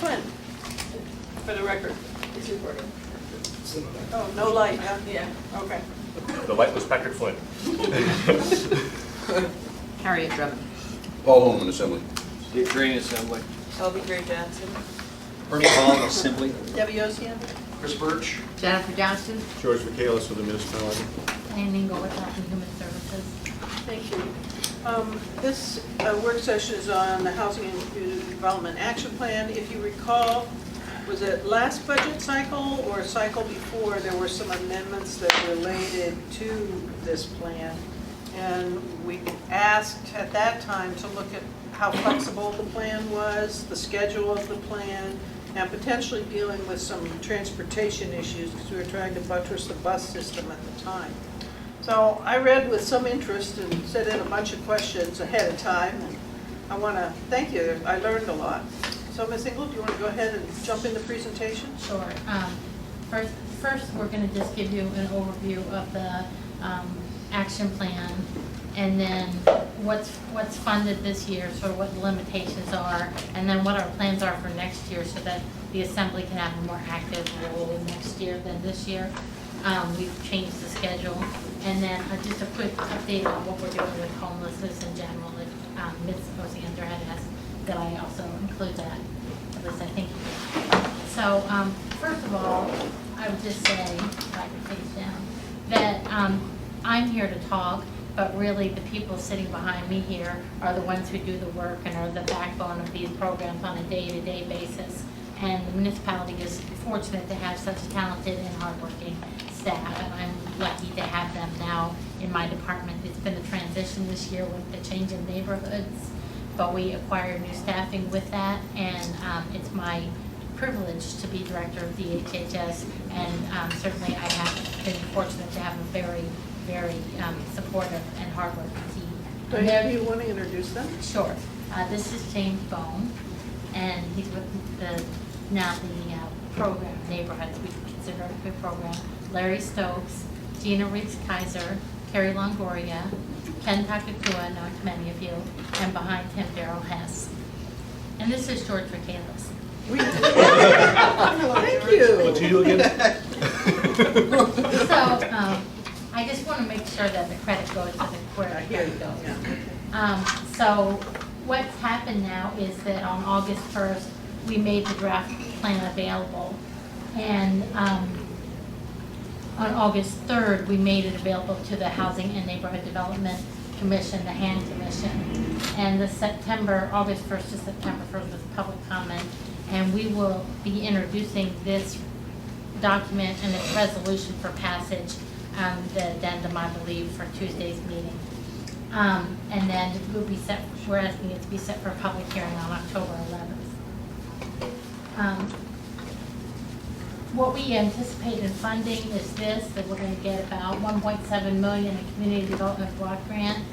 Flynn, for the record. It's recording. Oh, no light, huh? Yeah. Okay. The lightless Patrick Flynn. Harriet Drummond. Paul Holman, Assembly. Dave Green, Assembly. Toby Gray Johnson. Ernie Hall, Assembly. Debbie Ossian? Chris Birch. Jennifer Johnston. George Michaelis with the municipality. And Ingo with Health and Human Services. Thank you. This work session is on the Housing and Community Development Action Plan. If you recall, was it last budget cycle or cycle before, there were some amendments that related to this plan. And we asked at that time to look at how flexible the plan was, the schedule of the plan, and potentially dealing with some transportation issues because we were trying to buttress the bus system at the time. So I read with some interest and sent in a bunch of questions ahead of time. And I want to thank you. I learned a lot. So Ms. Engel, do you want to go ahead and jump in the presentation? Sure. First, we're going to just give you an overview of the action plan, and then what's funded this year, sort of what the limitations are, and then what our plans are for next year, so that the Assembly can have a more active role next year than this year. We've changed the schedule, and then just a quick update on what we're doing with homelessness in general. If Ms. Osiander had asked that I also include that, at least I think you did. So first of all, I would just say, if I could face down, that I'm here to talk, but really the people sitting behind me here are the ones who do the work and are the backbone of these programs on a day-to-day basis. And the municipality is fortunate to have such talented and hardworking staff, and I'm lucky to have them now in my department. It's been a transition this year with the change in neighborhoods, but we acquired new staffing with that, and it's my privilege to be director of DHHS, and certainly I have been fortunate to have a very, very supportive and hardworking team. Do you want to introduce them? Sure. This is James Bone, and he's with the program, Neighborhoods, we consider it a good program. Larry Stokes, Gina Riggs-Kaiser, Carrie Longoria, Ken Takakua, known to many of you, and behind him, Daryl Hess. And this is George Michaelis. Thank you. What do you do again? So I just want to make sure that the credit goes to where the credit goes. So what's happened now is that on August 1st, we made the draft plan available. And on August 3rd, we made it available to the Housing and Neighborhood Development Commission, the HAN Commission. And the August 1st to September 1st was public comment. And we will be introducing this document and its resolution for passage, the addendum, I believe, for Tuesday's meeting. And then we're asking it to be set for a public hearing on October 11th. What we anticipate in funding is this, that we're going to get about $1.7 million in community development block grant,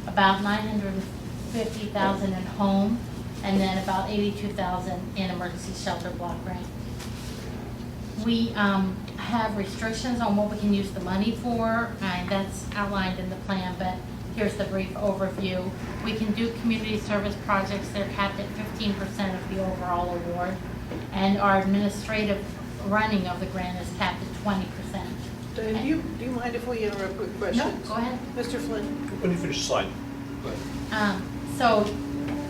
about $950,000 in home, and then about $82,000 in emergency shelter block grant. We have restrictions on what we can use the money for, and that's outlined in the plan, but here's the brief overview. We can do community service projects. They're capped at 15% of the overall award, and our administrative running of the grant is capped at 20%. Do you mind if we interrupt with questions? No, go ahead. Mr. Flynn? When you finish the slide. So,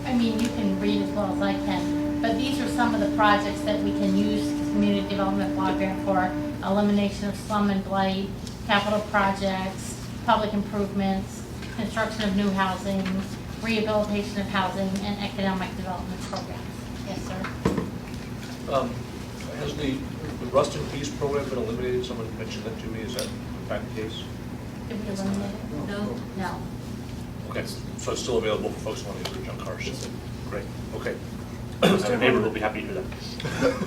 I mean, you can read as well as I can, but these are some of the projects that we can use the community development block grant for: elimination of slum and blight, capital projects, public improvements, construction of new housing, rehabilitation of housing, and economic development programs. Yes, sir. Has the Rust and Peace program been eliminated? Someone mentioned that to me. Is that in fact the case? Did we eliminate it? No. No. Okay, so it's still available for folks who want to use their junk cars. Great. Okay. Our neighbor will be happy to hear that.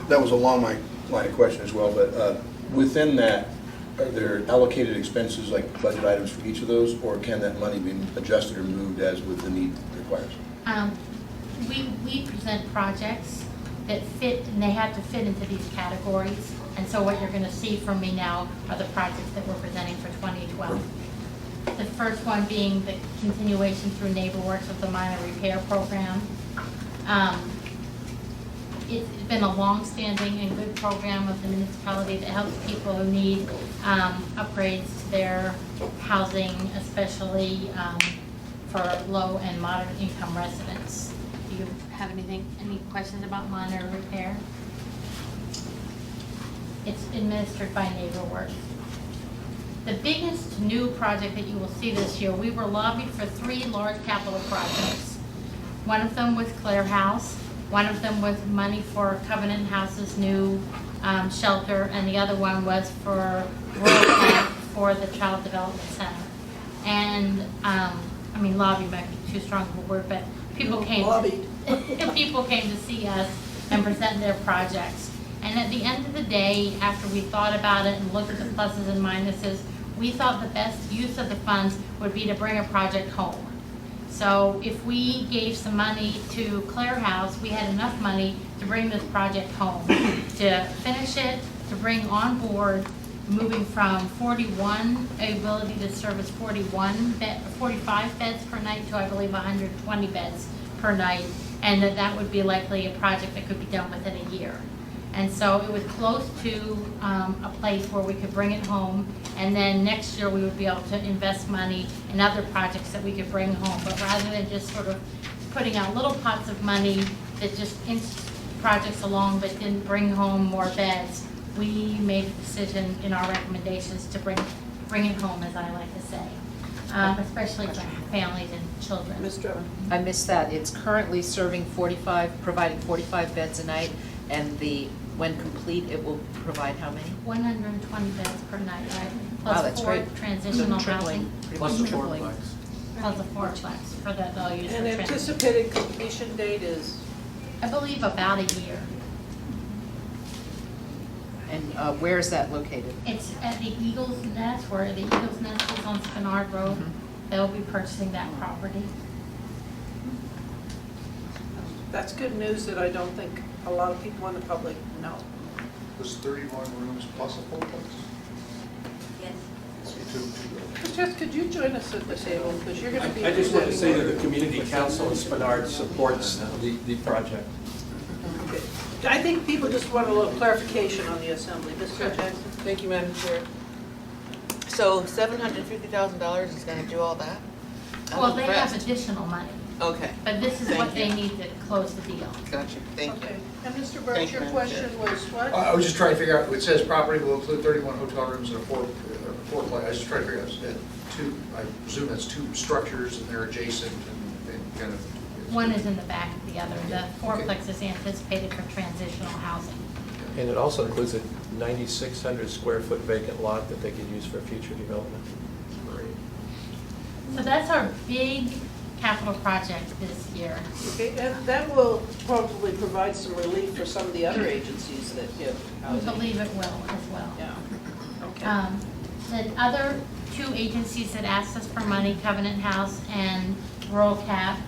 That was along my line of question as well, but within that, are there allocated expenses like budget items for each of those, or can that money be adjusted or moved as with the need requires? We present projects that fit, and they have to fit into these categories. And so what you're going to see from me now are the projects that we're presenting for 2012. The first one being the continuation through NeighborWorks of the minor repair program. it's been a long-standing and good program of the municipality that helps people who need upgrades to their housing, especially for low and moderate income residents. Do you have any questions about minor repair? It's administered by NeighborWorks. The biggest new project that you will see this year, we were lobbied for 3 large capital projects. One of them was Claire House, one of them was money for Covenant House's new shelter, and the other one was for Rural Camp for the Child Development Center. And, I mean, lobby might be too strong of a word, but people came to see us and present their projects. And at the end of the day, after we thought about it and looked at the pluses and minuses, we thought the best use of the funds would be to bring a project home. So if we gave some money to Claire House, we had enough money to bring this project home, to finish it, to bring on board, moving from 41, ability to service 45 beds per night to, I believe, 120 beds per night, and that would be likely a project that could be done within a year. And so it was close to a place where we could bring it home, and then next year we would be able to invest money in other projects that we could bring home. But rather than just sort of putting out little pots of money that just inched projects along but didn't bring home more beds, we made a decision in our recommendations to bring it home, as I like to say, especially for families and children. Ms. Drummond? I missed that. It's currently providing 45 beds a night, and when complete, it will provide how many? 120 beds per night, right? Wow, Plus that's 4 great. transitional Tripling, housing. pretty Plus much the tripling. fourplex. Plus a 4-plex for that they'll use for And transit. anticipated completion date is? I believe about a year. And where is that located? It's at the Eagles Nest, where the Eagles Nest is on Spinard Road. They'll be purchasing that property. That's good news that I don't think a lot of people in the public know. Was 31 rooms plus a fourplex? Yes. Jess, could you join us at the table, because you're going to be. I just want to say that the presenting Community Council in Spinard supports the project. Okay. I think people just want a little clarification on the assembly. Mr. Jackson? Thank you, Madam Chair. So $750,000 is gonna do all that? I'm Well, they have impressed. additional money, Okay, but this is Thank what they you. need to close the deal. gotcha, thank you. Okay. And Mr. Birch, Thank you, your Madam question was what? I was just trying to figure out, it says property will include 31 hotel rooms and a fourplex. I was just trying to figure out, I presume that's 2 structures and they're adjacent and kind of. One is in the back of the other. The fourplex is anticipated for transitional housing. And it also includes a 9,600 square foot vacant lot that they could use for future development. So that's our big capital project this year. Okay, and that will probably provide some relief for some of the other agencies that give We housing. believe it will as well. Yeah, okay. The other 2 agencies that asked us for money, Covenant House and Rural Cap,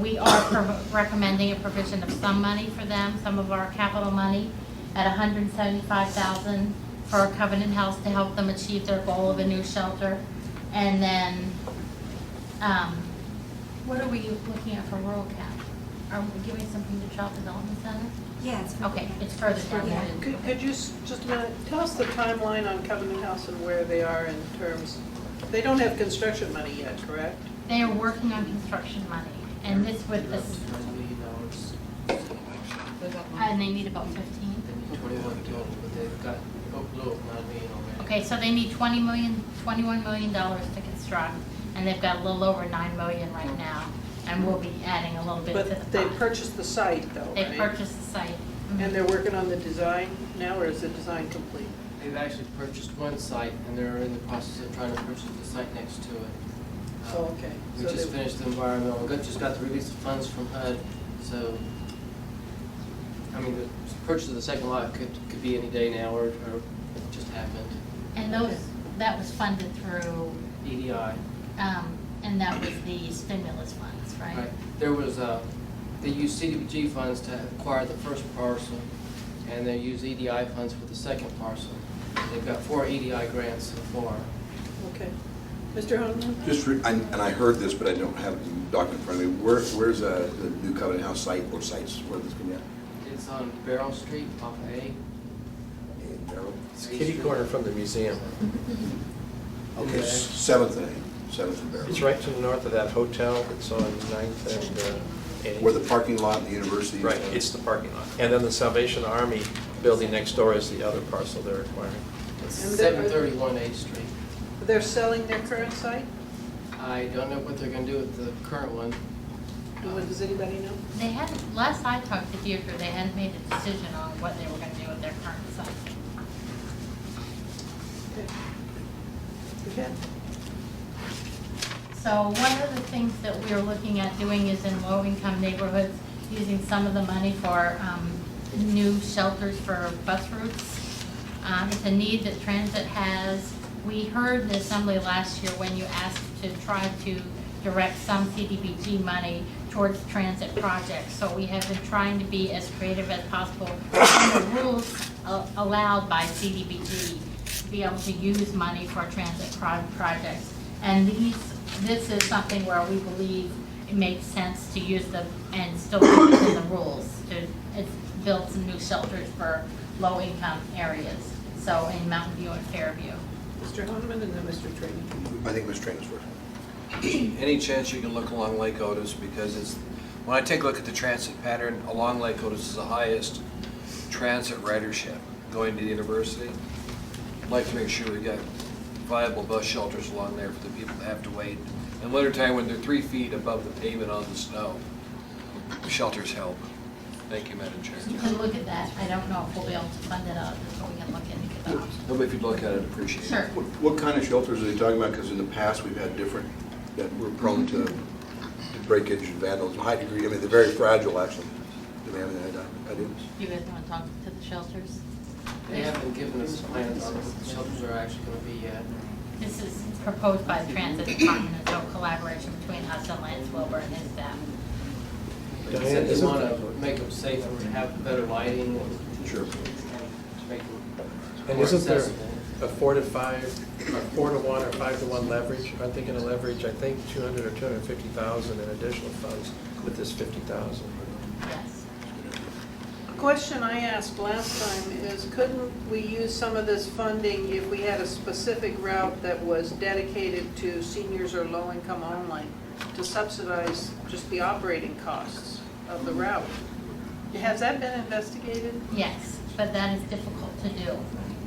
we are recommending a provision of some money for them, some of our capital money, at $175,000 for Covenant House to help them achieve their goal of a new shelter. And then, what are we looking at for Rural Cap? Are we giving something to Child Development Center? Yeah, it's Okay, it's further down there. Could you, just a minute, tell us the timeline on Covenant House and where they are in terms, they don't have construction money yet, correct? They are working on construction money, and this with this, and they need about 15. 21 total, but they've got a little money already. Okay, so they need $21 million to construct, and they've got a little over $9 million right now, and we'll be adding a little bit to the But they pot. purchased the site though, They right? purchased the site. Mhm. And they're working on the design now, or is the design complete? They've actually purchased one site, and they're in the process of trying to purchase the site next to it. Oh, okay. We So just they- finished the environmental, just got the release of funds from HUD, so, I mean, the purchase of the second lot could be any day now, or it just happened. And that was funded through, EDI. and that was the stimulus funds, right? Right. There was, they used CDBG funds to acquire the first parcel, and they used EDI funds for the second parcel. They've got 4 EDI grants so far. Okay. Mr. Honeman? And I heard this, but I don't have the document in front of me. Where's the new Covenant House site or sites where this can be at? It's on Barrel Street off of A. It's kitty corner from the museum. Okay, 7th and 8th, 7th and Barrel. It's right to the north of that hotel that's on 9th and 8th. Where the parking lot and the university is. Right, it's the parking lot. And then the Salvation Army building next door is the other parcel they're acquiring. It's And they're- 731 8th Street. They're selling their current site? I don't know what they're gonna do with the current one. Does anybody know? They hadn't, last I talked to Deirdre, they hadn't made a decision on what they were gonna do with their current site. Okay. So one of the things that we are looking at doing is in low-income neighborhoods, using some of the money for new shelters for bus routes. It's a need that transit has. We heard the assembly last year when you asked to try to direct some CDBG money towards transit projects. So we have been trying to be as creative as possible within the rules allowed by CDBG to be able to use money for transit projects. And this is something where we believe it makes sense to use them and still be within the rules to build some new shelters for low-income areas. So in Mountain View and Fairview. Mr. Honeman and then Mr. Trainee. I think Ms. Train's first. Any chance you can look along Lake Otis, because it's, when I take a look at the transit pattern, along Lake Otis is the highest transit ridership going to the university. I'd like to make sure we've got viable bus shelters along there for the people that have to wait. In wintertime, when they're 3 feet above the pavement on the snow, shelters help. Thank you, Madam Chair. We can look at that. I don't know if we'll be able to fund it out, but we can look into the options. Nobody, if you'd look at it, appreciate it. Sure. What kind of shelters are they talking about? Because in the past, we've had different, that were prone to breakage and vandalism, high degree, I mean, they're very fragile, actually. Do they have any ideas? Do you guys want to talk to the shelters? They haven't given us plans on what the shelters are actually gonna be yet. This is proposed by the Transit Department, and so collaboration between us and Lance Wilbur and his staff. They said they wanna make them safer and have better lighting and Sure. to make them And more isn't there accessible. a 4 to 1 or 5 to 1 leverage? I'm thinking of leverage, I think 200 or 250,000 in additional funds with this 50,000. Yes. A question I asked last time is, couldn't we use some of this funding if we had a specific route that was dedicated to seniors or low income only to subsidize just the operating costs of the route? Has that been investigated? Yes, but that is difficult to do.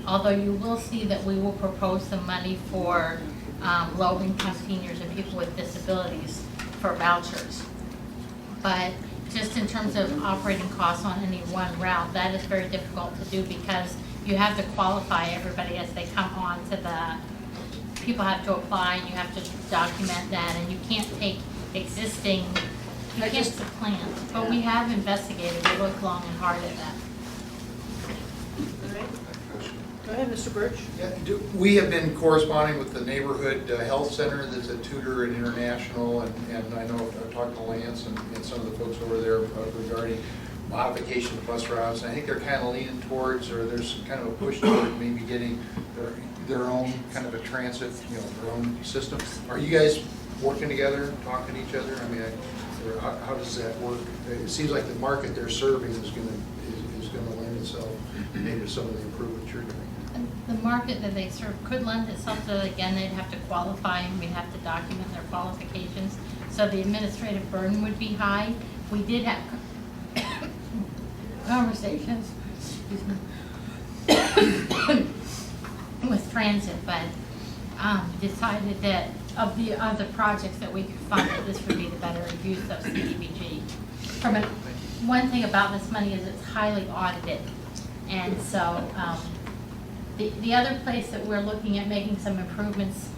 Although you will see that we will propose some money for low-income seniors and people with disabilities for vouchers. But just in terms of operating costs on any one route, that is very difficult to do because you have to qualify everybody as they come on to the, people have to apply and you have to document that, and you can't take existing, you can't supplant. But we have investigated, we looked long and hard at that. All right. Go ahead, Mr. Birch. Yeah, we have been corresponding with the neighborhood health center that's a Tudor and International, and I know I've talked to Lance and some of the folks over there regarding modification of bus routes. And I think they're kind of leaning towards, or there's kind of a push toward maybe getting their own kind of a transit, their own system. Are you guys working together, talking to each other? I mean, or how does that work? It seems like the market they're serving is going to lend itself maybe to some of the improvements you're doing. The market that they serve could lend itself to, again, they'd have to qualify and we'd have to document their qualifications. So the administrative burden would be high. We did have conversations, with transit, but decided that of the other projects that we could fund, that this would be the better use of CDBG. One thing about this money is it's highly audited. And so the other place that we're looking at making some improvements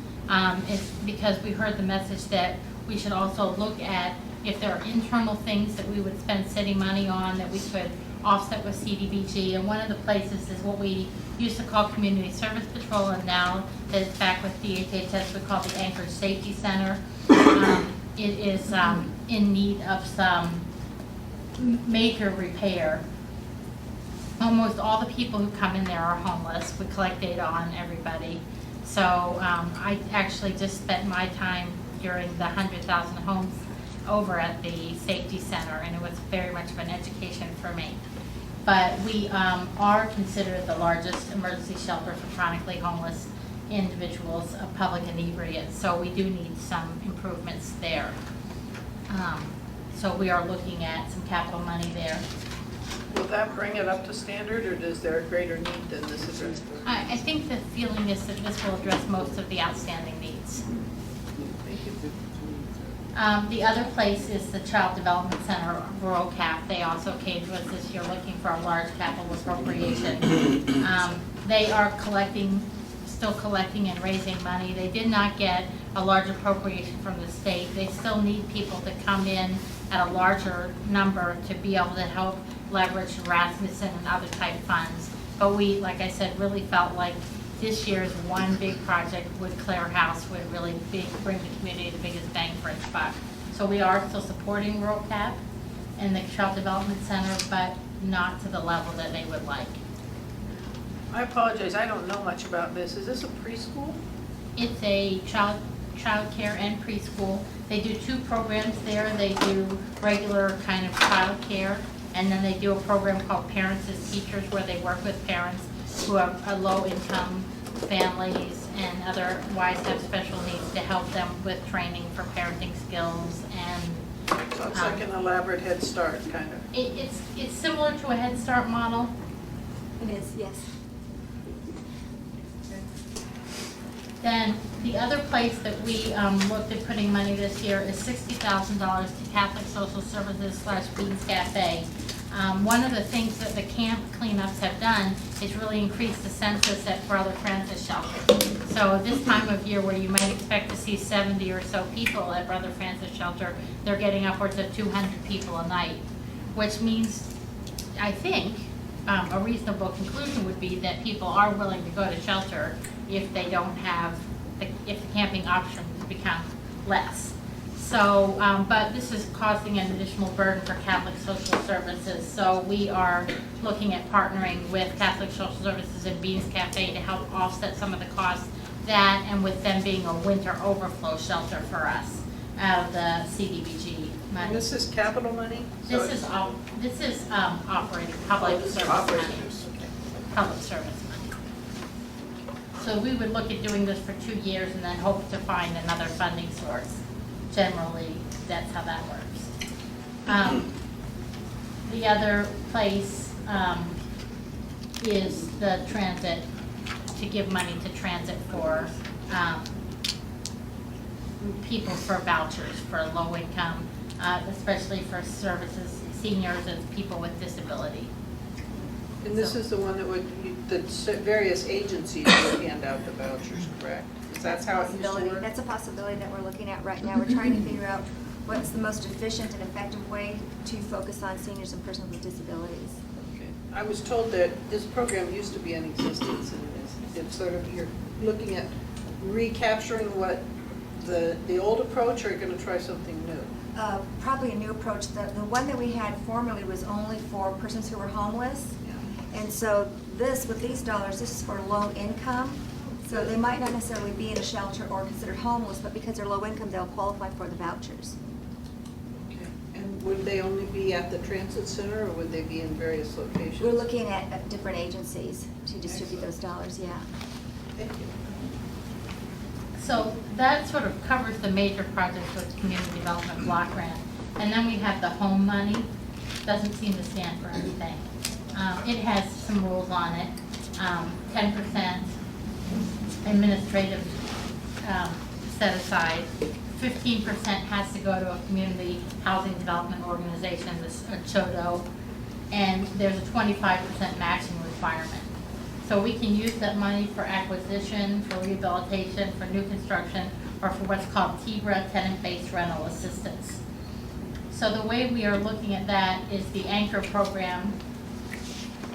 is because we heard the message that we should also look at if there are internal things that we would spend city money on that we could offset with CDBG. And one of the places is what we used to call Community Service Patrol, and now that it's back with DHHS, we call the Anchorage Safety Center. It is in need of some major repair. Almost all the people who come in there are homeless. We collect data on everybody. So I actually just spent my time during the 100,000 homes over at the safety center, and it was very much of an education for me. But we are considered the largest emergency shelter for chronically homeless individuals of public inebriates, so we do need some improvements there. So we are looking at some capital money there. Will that bring it up to standard, or is there a greater need than this addressed? I think the feeling is that this will address most of the outstanding needs. Thank you. The other place is the Child Development Center, Rural Cap. They also came to us this year looking for a large capital appropriation. They are still collecting and raising money. They did not get a large appropriation from the state. They still need people to come in at a larger number to be able to help leverage Rasmussen and other type funds. But we, like I said, really felt like this year's one big project with Clare House would really bring the community the biggest bang for its buck. So we are still supporting Rural Cap and the Child Development Center, but not to the level that they would like. I apologize, I don't know much about this. Is this a preschool? It's a child care and preschool. They do two programs there. They do regular kind of child care, and then they do a program called Parents as Teachers, where they work with parents who are low-income families and otherwise have special needs to help them with training for parenting skills. And So it's like an elaborate Head Start, kind of. it's similar to a Head Start model. It is, yes. Then the other place that we looked at putting money this year is $60,000 to Catholic Social Services / Beans Cafe. One of the things that the camp cleanups have done is really increase the census at Brother Francis Shelter. So this time of year where you might expect to see 70 or so people at Brother Francis Shelter, they're getting upwards of 200 people a night, which means, I think, a reasonable conclusion would be that people are willing to go to shelter if they don't have, if the camping options become less. So, but this is causing an additional burden for Catholic Social Services. So we are looking at partnering with Catholic Social Services and Beans Cafe to help offset some of the costs, that and with them being a winter overflow shelter for us out of the CDBG money. And this is capital money? So This is operating public service money. Public service money. So we would look at doing this for 2 years and then hope to find another funding source. Generally, that's how that works. The other place is the transit, to give money to transit for people for vouchers for low income, especially for services, seniors and people with disability. And this is the one that would, the various agencies would hand out the vouchers, correct? That's how it used to work? That's a possibility that we're looking at right now. We're trying to figure out what's the most efficient and effective way to focus on seniors and persons with disabilities. Okay. I was told that this program used to be in existence, and it's sort of, you're looking at recapturing what the old approach, or you're going to try something new? Probably a new approach. The one that we had formerly was only for persons who were homeless. Yeah. And so with these dollars, this is for low income. So they might not necessarily be in a shelter or considered homeless, but because they're low income, they'll qualify for the vouchers. Okay. And would they only be at the transit center, or would they be in various locations? We're looking at different agencies to distribute those dollars, yeah. Thank you. So that sort of covers the major projects with Community Development Block Grant. And then we have the home money. Doesn't seem to stand for anything. It has some rules on it. 10% administrative set aside. 15% has to go to a community housing development organization, a CHODO, and there's a 25% matching requirement. So we can use that money for acquisition, for rehabilitation, for new construction, or for what's called TBRA, tenant-based rental assistance. So the way we are looking at that is the Anchor program.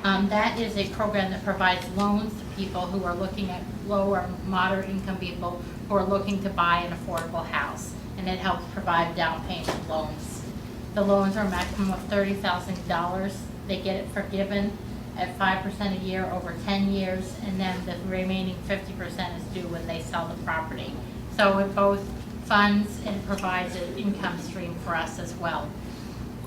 That is a program that provides loans to people who are looking at low or moderate income people who are looking to buy an affordable house, and it helps provide down payment loans. The loans are a maximum of $30,000. They get it forgiven at 5% a year over 10 years, and then the remaining 50% is due when they sell the property. So it both funds and provides an income stream for us as well.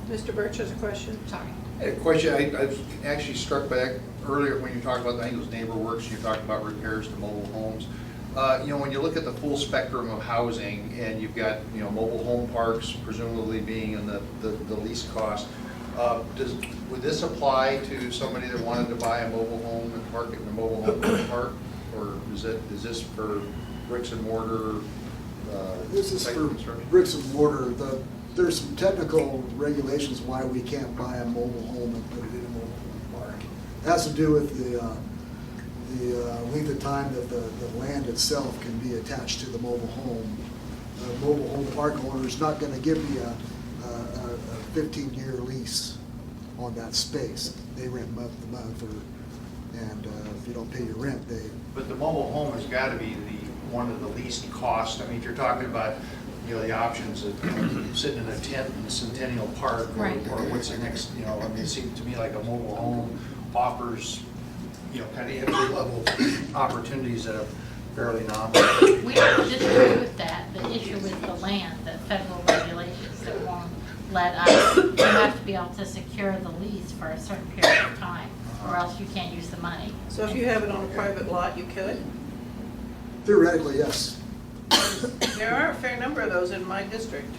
Mr. Birch has a question. Sorry. A question, I was actually struck back earlier when you talked about, I think it was NeighborWorks, you talked about repairs to mobile homes. You know, when you look at the full spectrum of housing, and you've got, you know, mobile home parks presumably being in the least cost, would this apply to somebody that wanted to buy a mobile home and park it in a mobile home park? Or is this for bricks and mortar? This is type for construction? bricks and mortar. There's some technical regulations why we can't buy a mobile home and put it in a mobile home park. It has to do with the length of time that the land itself can be attached to the mobile home. A mobile home park owner is not going to give you a 15-year lease on that space. They rent month to month, and if you don't pay your rent, they... But the mobile home has got to be one of the least cost. I mean, if you're talking about, you know, the options of sitting in a tent in Centennial Park, or, Right. or what's the next, you know, I mean, it seems to me like a mobile home offers, you know, kind of entry-level opportunities that are fairly nominal. We don't disagree with that. The issue is the land, the federal regulations that won't let us, you have to be able to secure the lease for a certain period of time, or else you can't use the money. So if you have it on a private lot, you could? Theoretically, yes. There are a fair number of those in my district.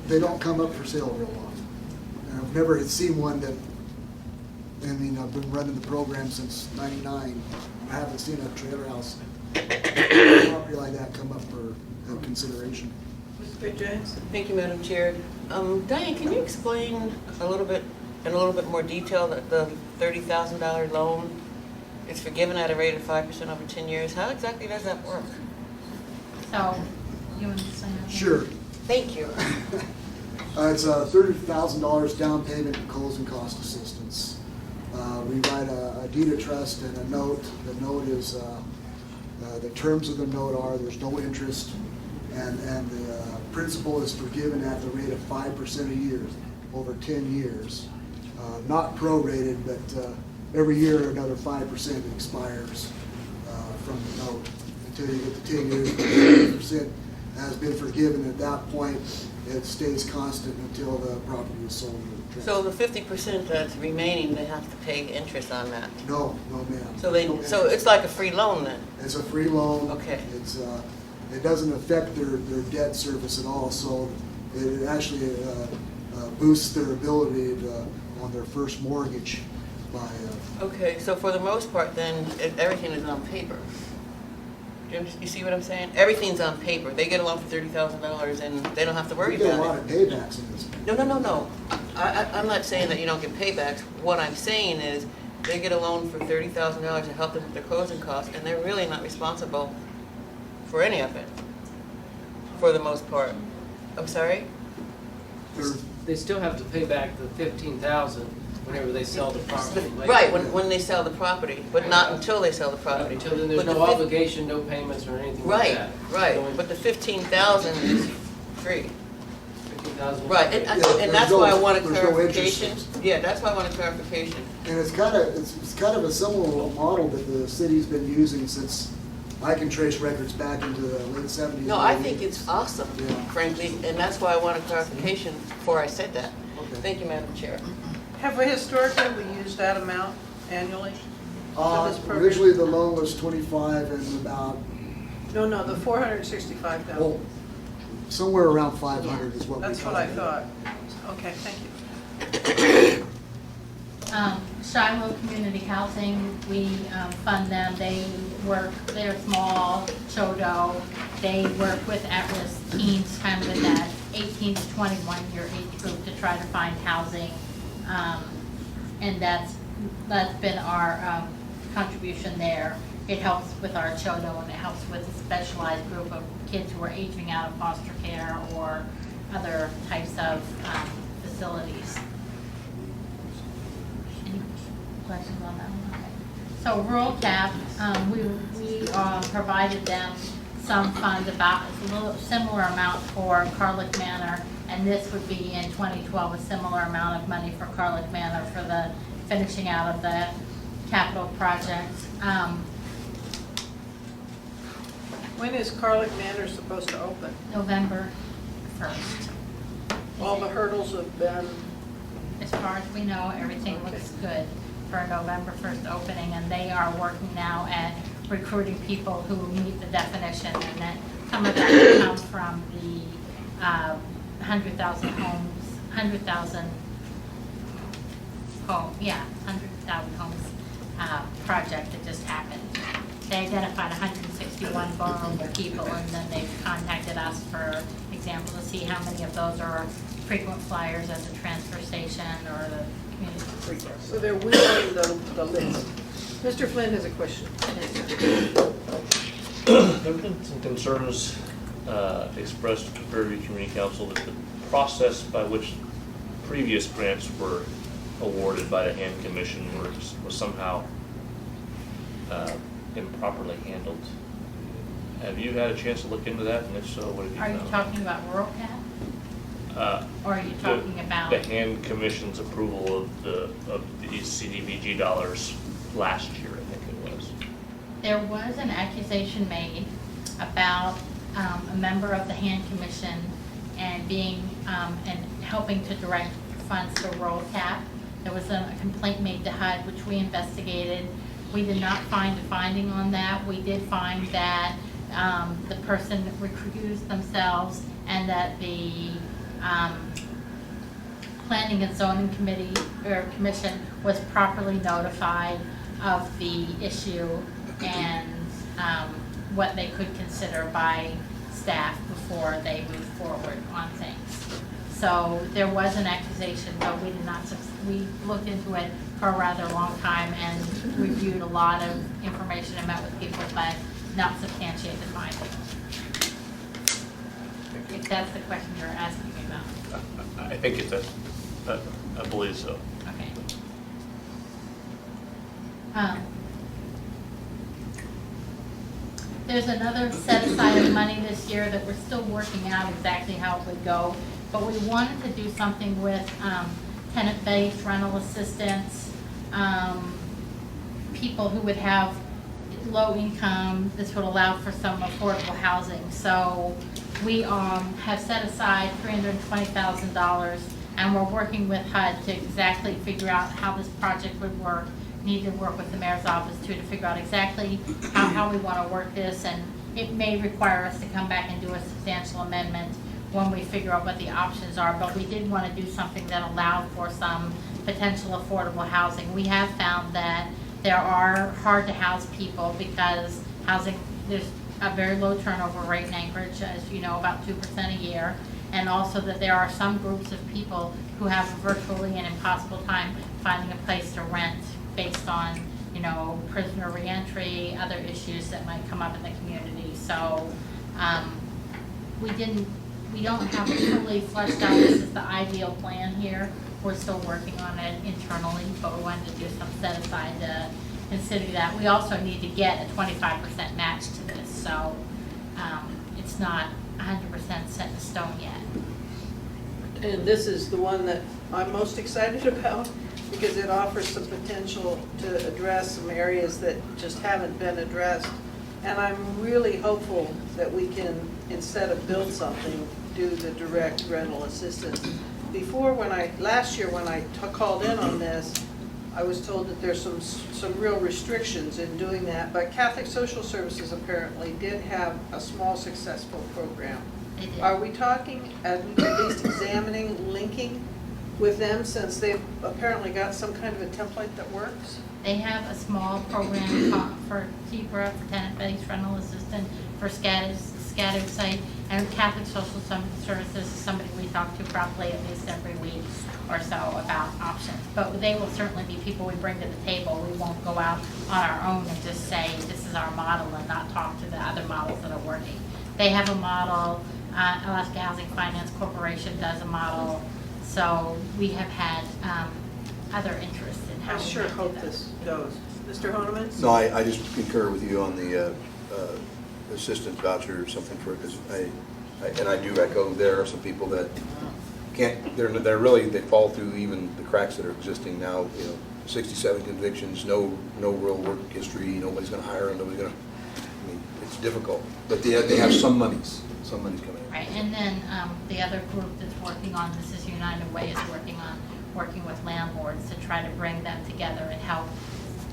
They don't come up for sale real often. And I've never had seen one that, I mean, I've been running the program since '99, and I haven't seen a trailer house property like that come up for consideration. Mr. James? Thank you, Madam Chair. Diane, can you explain in a little bit more detail that the $30,000 loan is forgiven at a rate of 5% over 10 years? How exactly does that work? So, you want to say that? Sure. Thank you. It's $30,000 down payment and closing cost assistance. We write a deed of trust and a note. The note is, the terms of the note are there's no interest, and the principal is forgiven at the rate of 5% a year over 10 years. Not prorated, but every year another 5% expires from the note until you get to 10 years. 50% has been forgiven. At that point, it stays constant until the property is sold. So the 50% that's remaining, they have to pay interest on that? No, ma'am. So it's like a free loan then? It's a free loan. Okay. It's it doesn't affect their debt service at all, so it actually boosts their ability on their first mortgage by... Okay, so for the most part then, everything is on paper. You see what I'm saying? Everything's on paper. They get a loan for $30,000 and they don't have to worry You get a about lot it. of paybacks in this. No. I'm not saying that you don't get paybacks. What I'm saying is they get a loan for $30,000 to help them with their closing costs, and they're really not responsible for any of it, for the most part. I'm sorry? They still have to pay back the $15,000 whenever they sell the property. Right, when they sell the property, but not until they sell the property. Until then, there's But the no fif- obligation, no payments or anything like that. Right, but the $15,000 is free. $15,000. Right, and that's why I want a there's no interest. clarification. Yeah, that's why I want a clarification. And it's kind of a similar model that the city's been using since I can trace records back into the late 70s. No, I think it's awesome, Yeah. frankly, and that's why I want a clarification before I said that. Okay. Thank you, Madam Chair. Have we historically used that amount annually for this program? Originally, the loan was 25 and about, No, the 465,000. well, somewhere around 500 is what we... That's what I thought. Okay, thank you. Shiloh Community Housing, we fund them. They're small, Chodo. They work with at-risk teens, kind of in that 18 to 21 year age group to try to find housing. And that's been our contribution there. It helps with our Chodo, and it helps with a specialized group of kids who are aging out of foster care or other types of facilities. Any questions on that one? Okay. So rural cap, we provided them some funds, about a little similar amount for Carla Commander, and this would be in 2012 a similar amount of money for Carla Commander for the finishing out of the capital projects. When is Carla Commander supposed to open? November 1st. All the hurdles have been as far as we know, everything looks good for a November 1st opening, and they are working now at recruiting people who meet the definition, and that some of that will come from the 100,000 homes, 100,000 homes project that just happened. They identified 161 vulnerable people, and then they've contacted us, for example, to see how many of those are frequent flyers at the transfer station or the community. So they're whittling the list. Mr. Flynn has a question. There have been some concerns expressed to Fairview Community Council that the process by which previous grants were awarded by the hand commission was somehow improperly handled. Have you had a chance to look into that, and if so, what have you Are found? you talking about Rural Cap? Or are you talking about? The hand commission's approval of these CDBG dollars last year, I think it was. There was an accusation made about a member of the hand commission and being, and helping to direct funds to Rural Cap. There was a complaint made to HUD, which we investigated. We did not find a finding on that. We did find that the person recused themselves, and that the Planning and Zoning Committee or Commission was properly notified of the issue and what they could consider by staff before they moved forward on things. So there was an accusation, but we did not. We looked into it for a rather long time and reviewed a lot of information and met with people, but not substantiate the findings. If that's the question you're asking me about. I think it's I believe so. Okay. There's another set aside of money this year that we're still working out exactly how it would go, but we wanted to do something with tenant-based rental assistance, people who would have low income. This would allow for some affordable housing. So we have set aside $320,000, and we're working with HUD to exactly figure out how this project would work. Need to work with the mayor's office too to figure out exactly how we want to work this, and it may require us to come back and do a substantial amendment when we figure out what the options are, but we did want to do something that allowed for some potential affordable housing. We have found that there are hard to house people because housing, there's a very low turnover rate in Anchorage, as you know, about 2% a year, and also that there are some groups of people who have virtually an impossible time finding a place to rent based on, you know, prisoner reentry, other issues that might come up in the community. So we don't have it fully fleshed out. This is the ideal plan here. We're still working on it internally, but we wanted to do some set aside to consider that. We also need to get a 25% match to this, so it's not 100% set in stone yet. And this is the one that I'm most excited about because it offers some potential to address some areas that just haven't been addressed. And I'm really hopeful that we can, instead of build something, do the direct rental assistance. Before, last year when I called in on this, I was told that there's some real restrictions in doing that, but Catholic Social Services apparently did have a small successful program. They did. Are we talking, at least examining, linking with them, since they've apparently got some kind of a template that works? They have a small program for TBRA, for tenant-based rental assistance, for scattered site, and Catholic Social Services is somebody we talk to probably at least every week or so about options. But they will certainly be people we bring to the table. We won't go out on our own and just say, this is our model, and not talk to the other models that are working. They have a model, Alaska Housing Finance Corporation does a model, so we have had other interests in how I we sure might do hope that. this goes. Mr. Honeman? No, I just concur with you on the assistance voucher or something for it, because I do echo, there are some people that can't, they're really, they fall through even the cracks that are existing now, you know, 67 convictions, no real work history, nobody's gonna hire them, nobody's gonna, I mean, it's difficult. But they have some monies coming in. Right, and then the other group that's working on this is United Way is working on working with landlords to try to bring them together and help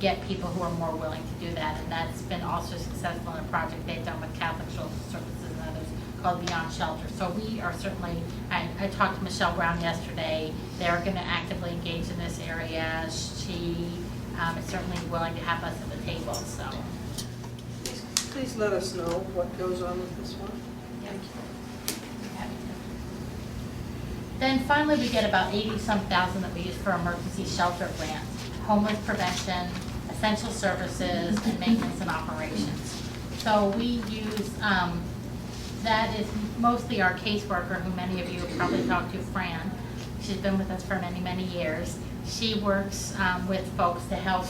get people who are more willing to do that. And that's been also successful in a project they've done with Catholic Social Services and others called Beyond Shelter. So we are certainly, I talked to Michelle Brown yesterday, they're going to actively engage in this area. She is certainly willing to have us at the table, so. Please let us know what goes on with this one. Thank you. Then finally, we get about 80-some thousand that we use for emergency shelter grants, homeless prevention, essential services, and maintenance and operations. So we use, that is mostly our caseworker, who many of you have probably talked to, Fran. She's been with us for many, many years. She works with folks to help,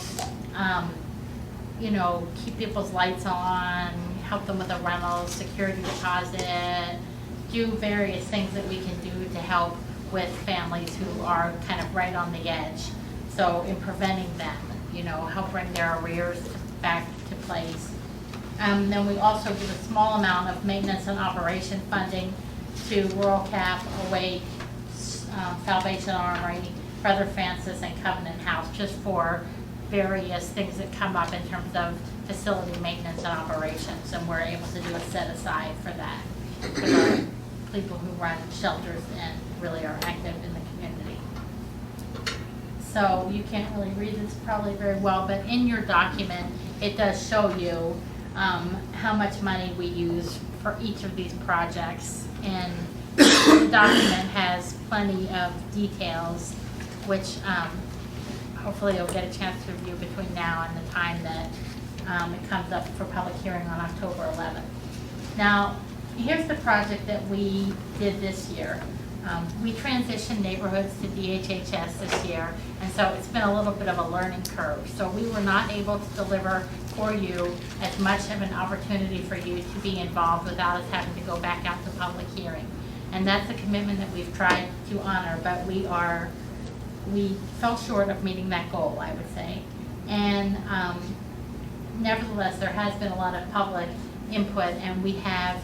keep people's lights on, help them with a rental, security deposit, do various things that we can do to help with families who are kind of right on the edge. So in preventing them, help bring their arrears back to place. Then we also give a small amount of maintenance and operation funding to Rural Cap, Awake, Salvation Armory, Brother Francis, and Covenant House, just for various things that come up in terms of facility maintenance and operations, and we're able to do a set aside for that, for the people who run shelters and really are active in the community. So you can't really read this probably very well, but in your document, it does show you how much money we use for each of these projects, and the document has plenty of details, which hopefully you'll get a chance to review between now and the time that it comes up for public hearing on October 11th. Now, here's the project that we did this year. We transitioned neighborhoods to DHHS this year, and so it's been a little bit of a learning curve. So we were not able to deliver for you as much of an opportunity for you to be involved without us having to go back out to public hearing. And that's a commitment that we've tried to honor, but we fell short of meeting that goal, I would say. And nevertheless, there has been a lot of public input, and we have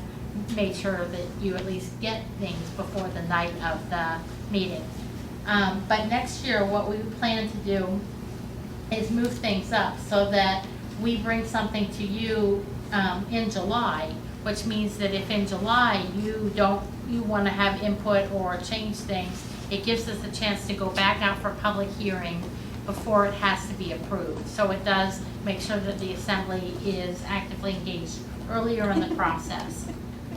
made sure that you at least get things before the night of the meeting. But next year, what we plan to do is move things up so that we bring something to you in July, which means that if in July you want to have input or change things, it gives us a chance to go back out for public hearing before it has to be approved. So it does make sure that the assembly is actively engaged earlier in the process.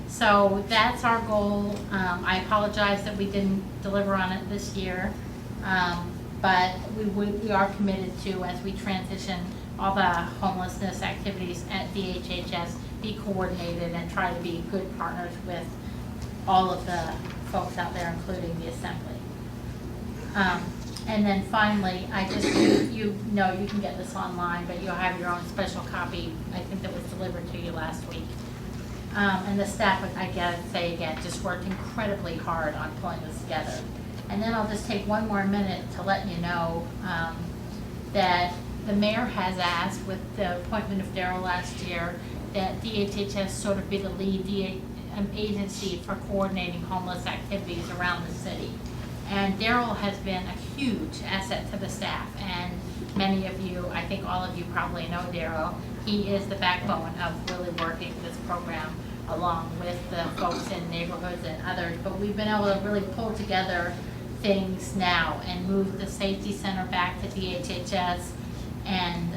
So that's our goal. I apologize that we didn't deliver on it this year, but we are committed to, as we transition all the homelessness activities at DHHS, be coordinated and try to be good partners with all of the folks out there, including the assembly. And then finally, you can get this online, but you'll have your own special copy, I think, that was delivered to you last week. And the staff, I gotta say again, just worked incredibly hard on pulling this together. And then I'll just take one more minute to let you know that the mayor has asked, with the appointment of Daryl last year, that DHHS sort of be the lead agency for coordinating homeless activities around the city. And Daryl has been a huge asset to the staff, and many of you, I think all of you probably know Daryl. He is the backbone of really working this program along with the folks in neighborhoods and others. But we've been able to really pull together things now and move the safety center back to DHHS and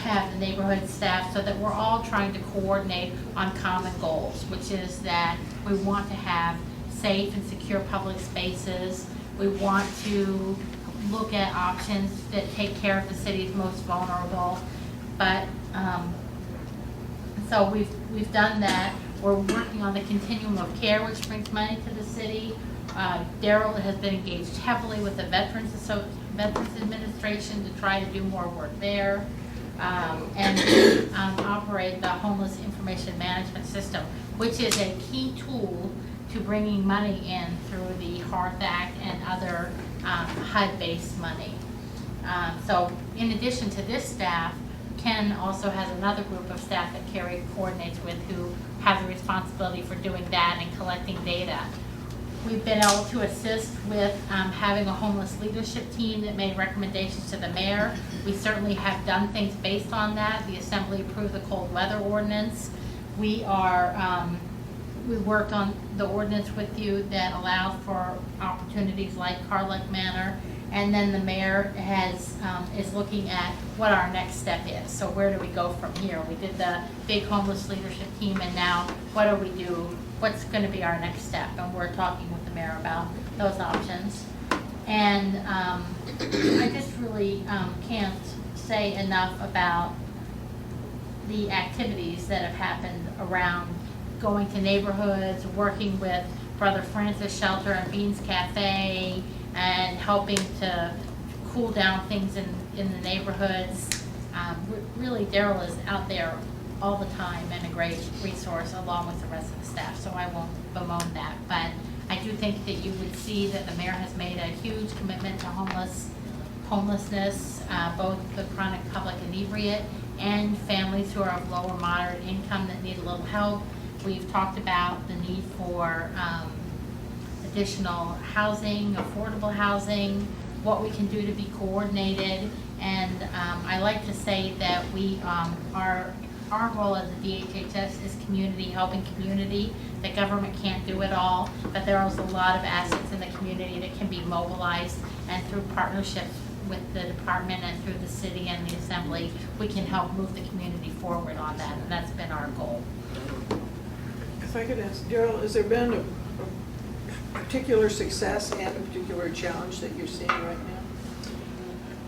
have the neighborhood staff, so that we're all trying to coordinate on common goals, which is that we want to have safe and secure public spaces. We want to look at options that take care of the city's most vulnerable. But so we've done that. We're working on the continuum of care, which brings money to the city. Daryl has been engaged heavily with the Veterans Administration to try to do more work there. And operate the Homeless Information Management System, which is a key tool to bringing money in through the HEART Act and other HUD-based money. So in addition to this staff, Ken also has another group of staff that Carrie coordinates with, who have the responsibility for doing that and collecting data. We've been able to assist with having a homeless leadership team that made recommendations to the mayor. We certainly have done things based on that. The Assembly approved the cold weather ordinance. We worked on the ordinance with you that allows for opportunities like Carla Commander. And then the mayor is looking at what our next step is. So where do we go from here? We did the big homeless leadership team, and now what do we do? What's going to be our next step? And we're talking with the mayor about those options. And I just really can't say enough about the activities that have happened around going to neighborhoods, working with Brother Francis Shelter and Beans Cafe, and helping to cool down things in the neighborhoods. Really, Daryl is out there all the time and a great resource along with the rest of the staff, so I won't bemoan that. But I do think that you would see that the mayor has made a huge commitment to homelessness, both the chronic public inebriate and families who are of low or moderate income that need a little help. We've talked about the need for additional housing, affordable housing, what we can do to be coordinated. And I like to say that our role as a DHHS is community, helping community. The government can't do it all, but there is a lot of assets in the community that can be mobilized, and through partnerships with the department and through the city and the Assembly, we can help move the community forward on that, and that's been our goal. If I could ask, Daryl, has there been a particular success and a particular challenge that you're seeing right now?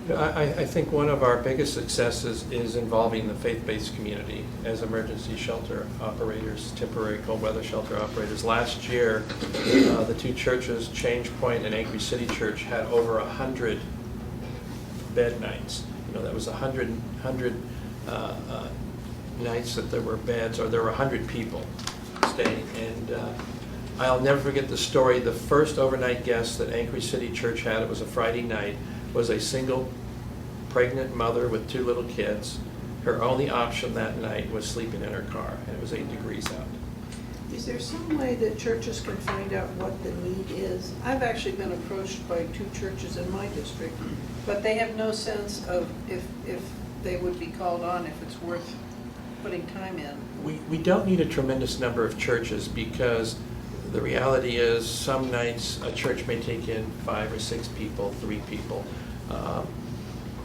I think one of our biggest successes is involving the faith-based community as emergency shelter operators, temporary cold weather shelter operators. Last year, the two churches, Change Point and Anchorage City Church, had over 100 bed nights. That was 100 nights that there were beds, or there were 100 people staying. And I'll never forget the story. The first overnight guest that Anchorage City Church had, it was a Friday night, was a single pregnant mother with 2 little kids. Her only option that night was sleeping in her car, and it was 8 degrees out. Is there some way that churches can find out what the need is? I've actually been approached by 2 churches in my district, but they have no sense of if they would be called on, if it's worth putting time in. We don't need a tremendous number of churches, because the reality is some nights a church may take in 5 or 6 people, 3 people.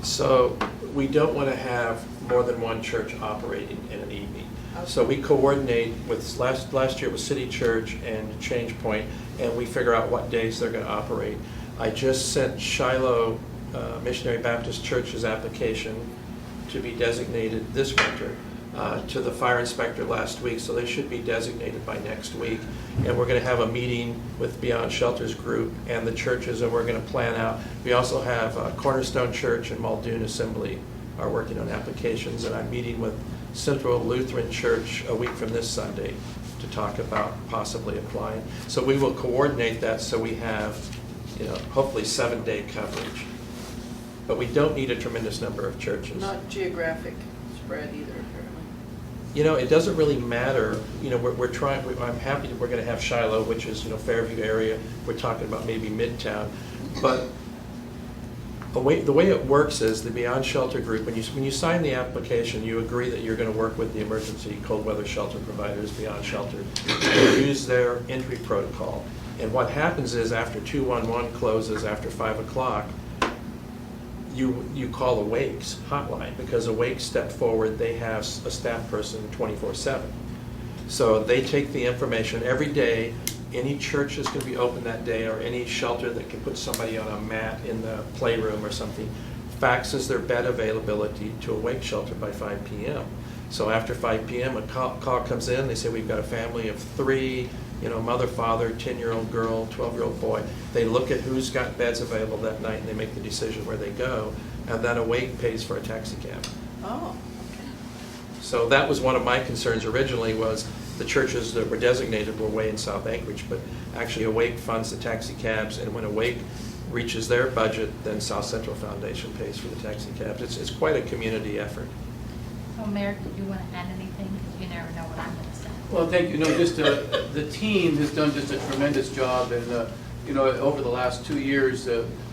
So we don't want to have more than one church operating in an evening. Okay. So we coordinate with, last year it was City Church and Change Point, and we figure out what days they're going to operate. I just sent Shiloh Missionary Baptist Church's application to be designated this winter to the fire inspector last week, so they should be designated by next week. And we're going to have a meeting with Beyond Shelters Group and the churches, and we're going to plan out. We also have Cornerstone Church and Muldoon Assembly are working on applications, and I'm meeting with Central Lutheran Church a week from this Sunday to talk about possibly applying. So we will coordinate that so we have, hopefully 7-day coverage. But we don't need a tremendous number of churches. Not geographic spread either, apparently. It doesn't really matter. We're trying. I'm happy that we're going to have Shiloh, which is Fairview area. We're talking about maybe Midtown, but the way it works is the Beyond Shelter Group. When you sign the application, you agree that you're going to work with the emergency cold weather shelter providers, Beyond Shelter, and use their entry protocol. And what happens is after 211 closes after 5 o'clock. You call Awake's hotline, because Awake stepped forward. They have a staff person 24/7. So they take the information every day. Any church is going to be open that day, or any shelter that can put somebody on a mat in the playroom or something, faxes their bed availability to Awake Shelter by 5 p.m. So after 5 p.m. a call comes in. They say, we've got a family of 3, mother, father, 10-year-old girl, 12-year-old boy. They look at who's got beds available that night, and they make the decision where they go, and then Awake pays for a taxi cab. Oh, So that was one of my concerns originally, was the churches that were designated were way in South Anchorage, but actually Awake funds the taxi cabs, and when Awake reaches their budget, then South Central Foundation pays for the taxi cabs. It's quite a community effort. So Mayor, did you want to add anything? Because you never know what I'm going to say. Well, thank you. No, just the team has done just a tremendous job, and over the last 2 years,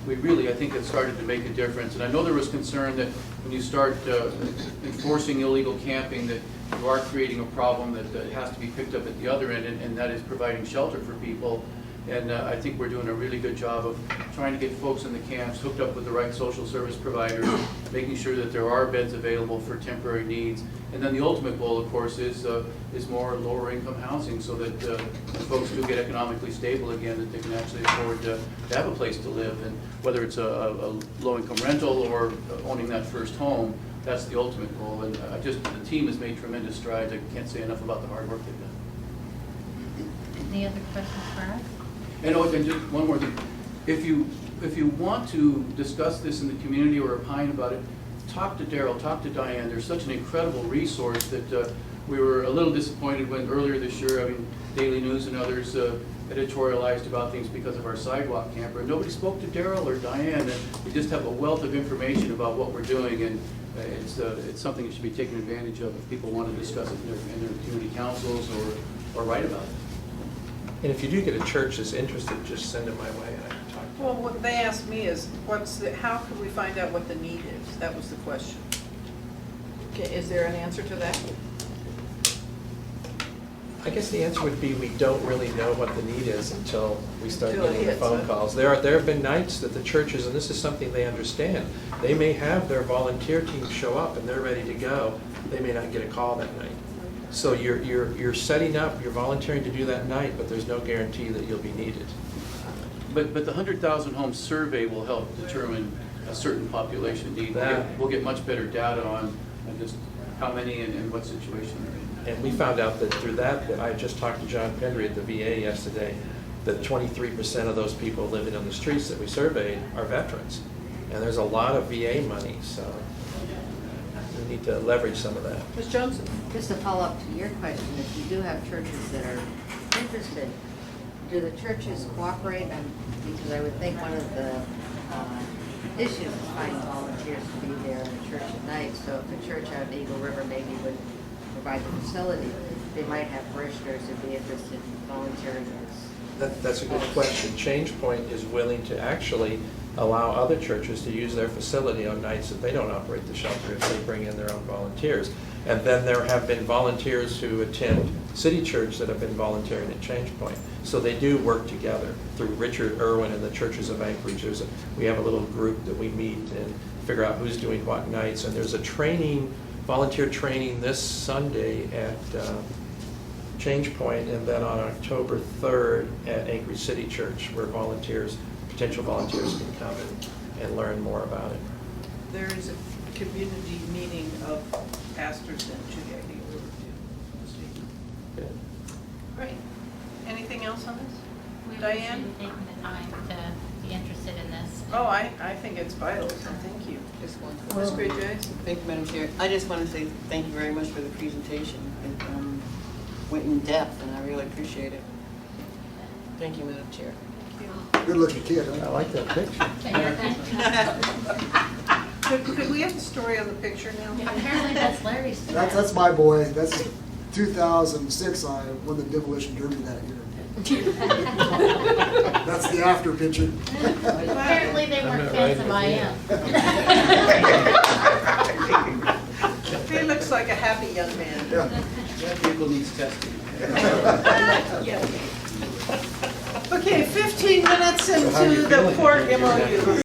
we really, I think, have started to make a difference. And I know there was concern that when you start enforcing illegal camping, that you are creating a problem that has to be picked up at the other end, and that is providing shelter for people. And I think we're doing a really good job of trying to get folks in the camps hooked up with the right social service providers, making sure that there are beds available for temporary needs. And then the ultimate goal, of course, is more lower income housing, so that when folks do get economically stable again, that they can actually afford to have a place to live. And whether it's a low income rental or owning that first home, that's the ultimate goal. And the team has made tremendous strides. I can't say enough about the hard work they've done. Any other questions for us? And just one more thing, if you want to discuss this in the community or opine about it, talk to Daryl, talk to Diane. They're such an incredible resource that we were a little disappointed when earlier this year, Daily News and others editorialized about things because of our sidewalk camper. Nobody spoke to Daryl or Diane, and we just have a wealth of information about what we're doing, and it's something that should be taken advantage of if people want to discuss it in their community councils or write about it. And if you do get a church that's interested, just send it my way and I can talk to Well, what they asked me is, how can we find out what the need is? That was the question. Okay, is there an answer to that? I guess the answer would be we don't really know what the need is until we start Until it getting the hits, phone huh? calls. There have been nights that the churches, and this is something they understand, they may have their volunteer team show up and they're ready to go. They may not get a call that night. So you're setting up, you're volunteering to do that night, but there's no guarantee that you'll be needed. But the 100,000 home survey will help determine a certain population need. We'll get much better data on just how many and what situation they're in. And we found out that through that I just talked to John Pendry at the VA yesterday, that 23% of those people living on the streets that we surveyed are veterans. And there's a lot of VA money, so we need to leverage some of that. Ms. Johnson? Just to follow up to your question, if you do have churches that are interested, do the churches cooperate? Because I would think one of the issues is finding volunteers to be there in the church at night. So if the church out in Eagle River maybe would provide the facility, they might have parishioners who'd be interested in volunteering as. That's a good question. Change Point is willing to actually allow other churches to use their facility on nights that they don't operate the shelter if they bring in their own volunteers. And then there have been volunteers who attend City Church that have been volunteering at Change Point. So they do work together through Richard Irwin and the Churches of Anchorage. We have a little group that we meet and figure out who's doing what nights. And there's a training, volunteer training this Sunday at Change Point, and then on October 3rd at Anchorage City Church, where potential volunteers can come and learn more about it. There is a community meeting of pastors in Juliet. Good. Great. Anything else on this? We Diane? appreciate you taking the time to be interested in this. Oh, I think it's vital, so thank you. Just one. Ms. Gray-Jackson? Thank you, Madam Chair. I just want to say thank you very much for the presentation. It went in depth, and I really appreciate it. Thank you, Madam Chair. Good looking kid, huh? I like that picture. Could we have the story on the picture now? Apparently that's Larry's. That's my boy. That's 2006. I won the demolition derby that year. That's the after picture. Apparently they weren't fans of IM. He looks like a happy young man. Yeah. That vehicle needs testing. Okay, 15 minutes into the port MOU.